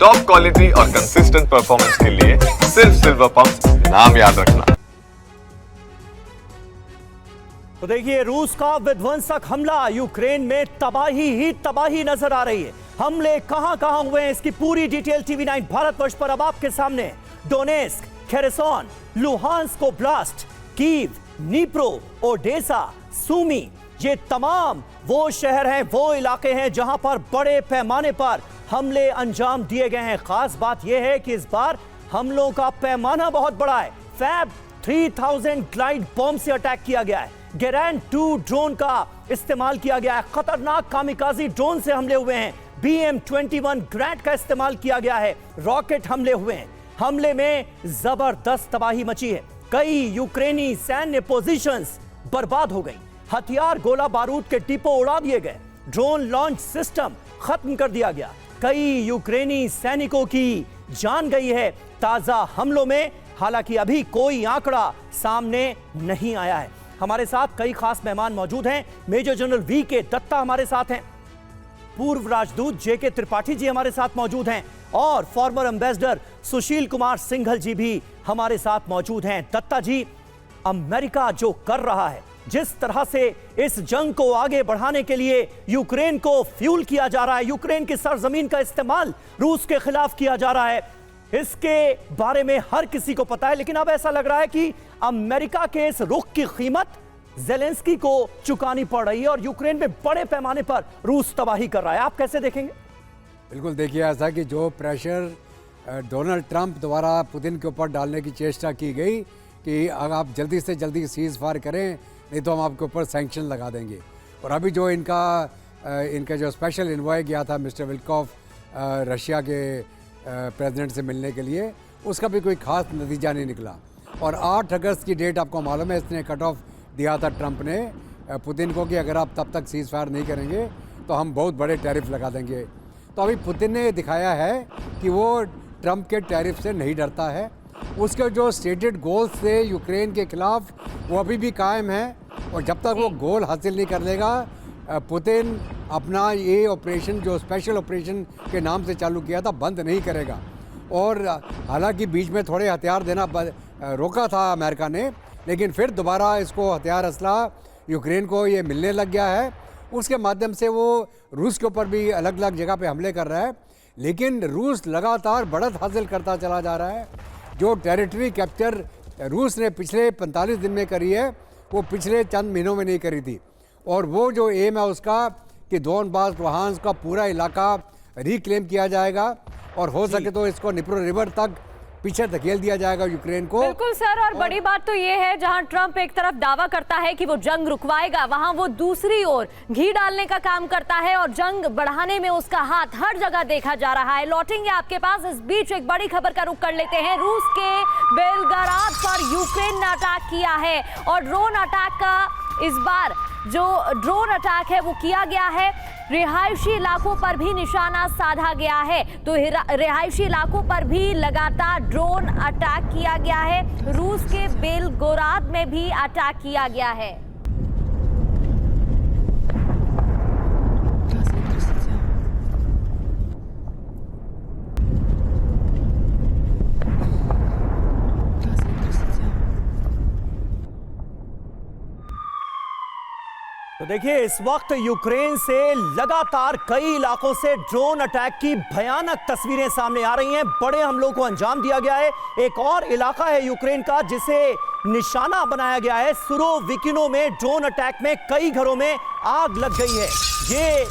Top quality और consistent performance के लिए सिर्फ सिल्वर पंप्स, नाम याद रखना। तो देखिए, रूस का विध्वंसक हमला, यूक्रेन में तबाही ही तबाही नजर आ रही है। हमले कहां कहां हुए हैं, इसकी पूरी डिटेल टीवी9 भारतवर्ष पर अब आपके सामने। Donetsk, Kherson, Luhansk oblast, Kyiv, Dnipro, Odesa, Sumy, ये तमाम वो शहर हैं, वो इलाके हैं जहां पर बड़े पैमाने पर हमले अंजाम दिए गए हैं। खास बात यह है कि इस बार हमलों का पैमाना बहुत बड़ा है। फैब 3000 ग्लाइड बॉम्ब से अटैक किया गया है। गेरैन 2 ड्रोन का इस्तेमाल किया गया है। खतरनाक कामिकाजी ड्रोन से हमले हुए हैं। BM-21 ग्रैड का इस्तेमाल किया गया है। रॉकेट हमले हुए हैं। हमले में जबरदस्त तबाही मची है। कई यूक्रेनी सैन्य पोजीशंस बर्बाद हो गई। हथियार, गोला बारूद के डिपो उड़ा दिए गए। ड्रोन लॉन्च सिस्टम खत्म कर दिया गया। कई यूक्रेनी सैनिकों की जान गई है ताजा हमलों में। हालांकि अभी कोई आंकड़ा सामने नहीं आया है। हमारे साथ कई खास मेहमान मौजूद हैं। मेजर जनरल VK दत्ता हमारे साथ हैं, पूर्व राजदूत JK त्रिपाठी जी हमारे साथ मौजूद हैं और फॉर्मर एम्बेसडर सुशील कुमार सिंघल जी भी हमारे साथ मौजूद हैं। दत्ता जी, अमेरिका जो कर रहा है, जिस तरह से इस जंग को आगे बढ़ाने के लिए यूक्रेन को फ्यूल किया जा रहा है, यूक्रेन की सरजमीन का इस्तेमाल रूस के खिलाफ किया जा रहा है, इसके बारे में हर किसी को पता है। लेकिन अब ऐसा लग रहा है कि अमेरिका के इस रुख की कीमत ज़ेलेंस्की को चुकानी पड़ रही है और यूक्रेन में बड़े पैमाने पर रूस तबाही कर रहा है। आप कैसे देखेंगे? बिल्कुल, देखिए, ऐसा कि जो प्रेशर डोनाल्ड ट्रंप द्वारा पुतिन के ऊपर डालने की चेष्टा की गई कि अगर आप जल्दी से जल्दी सीज फायर करें, नहीं तो हम आपके ऊपर सैंक्शन लगा देंगे। और अभी जो इनका जो स्पेशल इन्वॉय गया था मिस्टर विल्कॉफ रशिया के प्रेसिडेंट से मिलने के लिए, उसका भी कोई खास नतीजा नहीं निकला। और 8 अगस्त की डेट आपको मालूम है, इसने कट ऑफ दिया था ट्रंप ने पुतिन को कि अगर आप तब तक सीज फायर नहीं करेंगे तो हम बहुत बड़े टैरिफ लगा देंगे। तो अभी पुतिन ने दिखाया है कि वो ट्रंप के टैरिफ से नहीं डरता है। उसके जो स्टेटेड गोल्स थे यूक्रेन के खिलाफ, वो अभी भी कायम हैं। और जब तक वो गोल हासिल नहीं कर लेगा, पुतिन अपना ये ऑपरेशन जो स्पेशल ऑपरेशन के नाम से चालू किया था बंद नहीं करेगा। और हालांकि बीच में थोड़े हथियार देना रोका था अमेरिका ने, लेकिन फिर दोबारा इसको हथियार असला यूक्रेन को ये मिलने लग गया है। उसके माध्यम से वो रूस के ऊपर भी अलग अलग जगह पे हमले कर रहा है। लेकिन रूस लगातार बढ़त हासिल करता चला जा रहा है। जो टेरिटरी कैप्चर रूस ने पिछले 45 दिन में करी है, वो पिछले चंद महीनों में नहीं करी थी। और वो जो एम है उसका कि डोनबास, लुहांस्क का पूरा इलाका रिक्लेम किया जाएगा और हो सके तो इसको निप्रो रिवर तक पीछे धकेल दिया जाएगा यूक्रेन को। बिल्कुल सर, और बड़ी बात तो ये है, जहां ट्रंप एक तरफ दावा करता है कि वो जंग रुकवाएगा, वहां वो दूसरी ओर घी डालने का काम करता है और जंग बढ़ाने में उसका हाथ हर जगह देखा जा रहा है। लौटेंगे आपके पास, इस बीच एक बड़ी खबर का रुख कर लेते हैं। रूस के बेलग्राद पर यूक्रेन ने अटैक किया है और ड्रोन अटैक का इस बार जो ड्रोन अटैक है वो किया गया है। रिहायशी इलाकों पर भी निशाना साधा गया है। तो रिहायशी इलाकों पर भी लगातार ड्रोन अटैक किया गया है। रूस के बेलगोराद में भी अटैक किया गया है। तो देखिए, इस वक्त यूक्रेन से लगातार कई इलाकों से ड्रोन अटैक की भयानक तस्वीरें सामने आ रही हैं। बड़े हमलों को अंजाम दिया गया है। एक और इलाका है यूक्रेन का जिसे निशाना बनाया गया है। सुरोविकिनो में ड्रोन अटैक में कई घरों में आग लग गई है। ये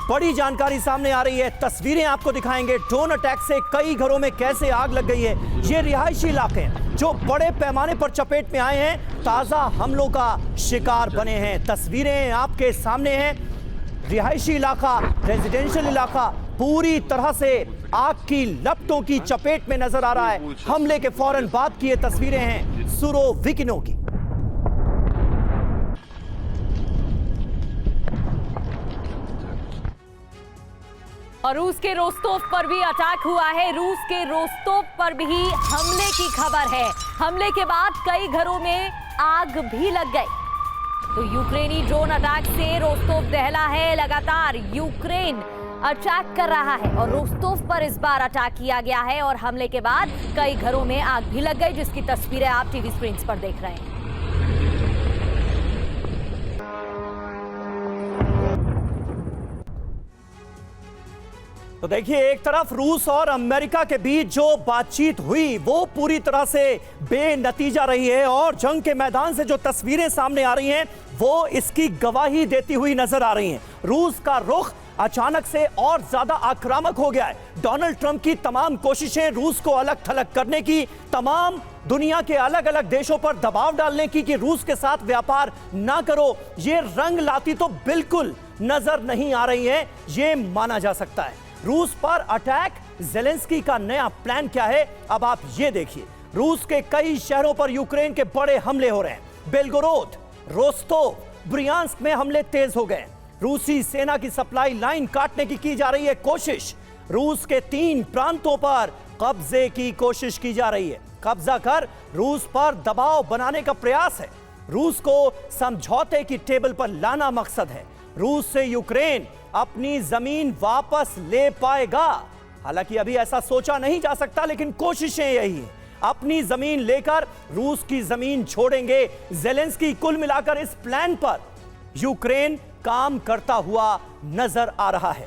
बड़ी जानकारी सामने आ रही है। तस्वीरें आपको दिखाएंगे ड्रोन अटैक से कई घरों में कैसे आग लग गई है। ये रिहायशी इलाके हैं जो बड़े पैमाने पर चपेट में आए हैं, ताजा हमलों का शिकार बने हैं। तस्वीरें आपके सामने हैं। रिहायशी इलाका, रेजिडेंशियल इलाका पूरी तरह से आग की लपटों की चपेट में नजर आ रहा है। हमले के फौरन बाद की ये तस्वीरें हैं सुरोविकिनो की। और रूस के रोस्तोव पर भी अटैक हुआ है। रूस के रोस्तोव पर भी हमले की खबर है। हमले के बाद कई घरों में आग भी लग गई। तो यूक्रेनी ड्रोन अटैक से रोस्तोव दहला है। लगातार यूक्रेन अटैक कर रहा है और रोस्तोव पर इस बार अटैक किया गया है और हमले के बाद कई घरों में आग भी लग गई, जिसकी तस्वीरें आप टीवी स्क्रीन पर देख रहे हैं। तो देखिए, एक तरफ रूस और अमेरिका के बीच जो बातचीत हुई वो पूरी तरह से बेनतीजा रही है और जंग के मैदान से जो तस्वीरें सामने आ रही हैं वो इसकी गवाही देती हुई नजर आ रही हैं। रूस का रुख अचानक से और ज्यादा आक्रामक हो गया है। डोनाल्ड ट्रंप की तमाम कोशिशें रूस को अलग थलग करने की, तमाम दुनिया के अलग अलग देशों पर दबाव डालने की कि रूस के साथ व्यापार ना करो, ये रंग लाती तो बिल्कुल नजर नहीं आ रही है, ये माना जा सकता है। रूस पर अटैक, ज़ेलेंस्की का नया प्लान क्या है, अब आप ये देखिए। रूस के कई शहरों पर यूक्रेन के बड़े हमले हो रहे हैं। बेलगोरोद, रोस्तोव, ब्रियांस्क में हमले तेज हो गए। रूसी सेना की सप्लाई लाइन काटने की जा रही है कोशिश। रूस के 3 प्रांतों पर कब्जे की कोशिश की जा रही है। कब्जा कर रूस पर दबाव बनाने का प्रयास है। रूस को समझौते की टेबल पर लाना मकसद है। रूस से यूक्रेन अपनी जमीन वापस ले पाएगा। हालांकि अभी ऐसा सोचा नहीं जा सकता, लेकिन कोशिशें यही हैं। अपनी जमीन लेकर रूस की जमीन छोड़ेंगे ज़ेलेंस्की। कुल मिलाकर इस प्लान पर यूक्रेन काम करता हुआ नजर आ रहा है।